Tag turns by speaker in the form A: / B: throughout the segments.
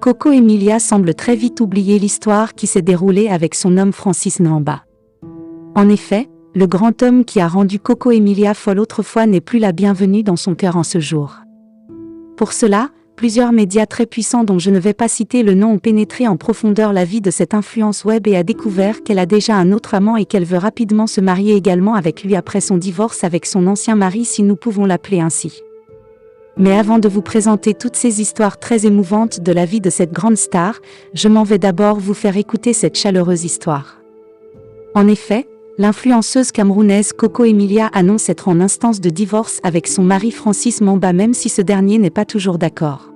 A: Coco Emilia semble très vite oublier l'histoire qui s'est déroulée avec son homme Francis Nwamba. En effet, le grand homme qui a rendu Coco Emilia folle autrefois n'est plus la bienvenue dans son cœur en ce jour. Pour cela, plusieurs médias très puissants dont je ne vais pas citer le nom ont pénétré en profondeur la vie de cette influence web et a découvert qu'elle a déjà un autre amant et qu'elle veut rapidement se marier également avec lui après son divorce avec son ancien mari, si nous pouvons l'appeler ainsi. Mais avant de vous présenter toutes ces histoires très émouvantes de la vie de cette grande star, je m'en vais d'abord vous faire écouter cette chaleureuse histoire. En effet, l'influenceuse camerounaise Coco Emilia annonce être en instance de divorce avec son mari Francis Nwamba, même si ce dernier n'est pas toujours d'accord.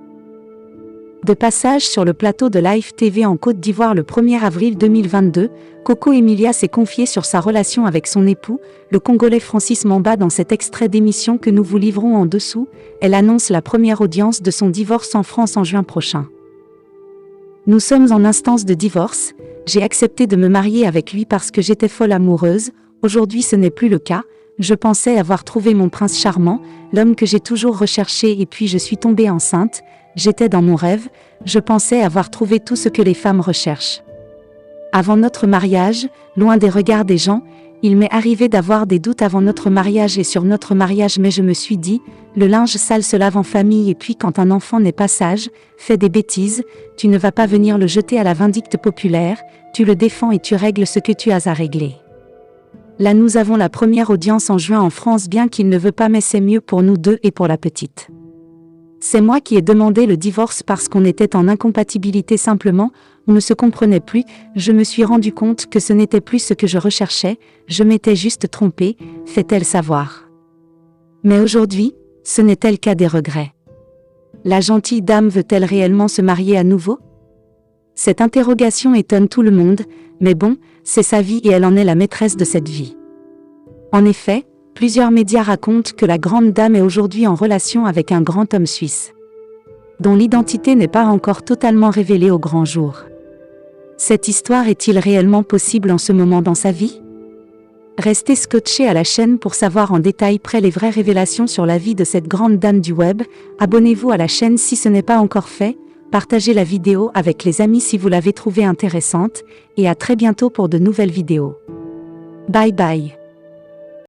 A: De passage sur le plateau de Live TV en Côte d'Ivoire le 1er avril 2022, Coco Emilia s'est confiée sur sa relation avec son époux, le Congolais Francis Nwamba. Dans cet extrait d'émission que nous vous livrons en dessous, elle annonce la première audience de son divorce en France en juin prochain. Nous sommes en instance de divorce, j'ai accepté de me marier avec lui parce que j'étais folle amoureuse, aujourd'hui ce n'est plus le cas, je pensais avoir trouvé mon prince charmant, l'homme que j'ai toujours recherché et puis je suis tombée enceinte. J'étais dans mon rêve, je pensais avoir trouvé tout ce que les femmes recherchent. Avant notre mariage, loin des regards des gens, il m'est arrivé d'avoir des doutes avant notre mariage et sur notre mariage, mais je me suis dit, le linge sale se lave en famille et puis quand un enfant n'est pas sage, fait des bêtises, tu ne vas pas venir le jeter à la vindicte populaire, tu le défends et tu règles ce que tu as à régler. Là nous avons la première audience en juin en France, bien qu'il ne veut pas, mais c'est mieux pour nous deux et pour la petite. C'est moi qui ai demandé le divorce parce qu'on était en incompatibilité simplement, on ne se comprenait plus, je me suis rendu compte que ce n'était plus ce que je recherchais, je m'étais juste trompée, fait-elle savoir. Mais aujourd'hui, ce n'est-elle qu'à des regrets. La gentille dame veut-elle réellement se marier à nouveau? Cette interrogation étonne tout le monde, mais bon, c'est sa vie et elle en est la maîtresse de cette vie. En effet, plusieurs médias racontent que la grande dame est aujourd'hui en relation avec un grand homme suisse, dont l'identité n'est pas encore totalement révélée au grand jour. Cette histoire est-il réellement possible en ce moment dans sa vie? Restez scotchés à la chaîne pour savoir en détail près les vraies révélations sur la vie de cette grande dame du web. Abonnez-vous à la chaîne si ce n'est pas encore fait, partagez la vidéo avec les amis si vous l'avez trouvée intéressante, et à très bientôt pour de nouvelles vidéos. Bye bye.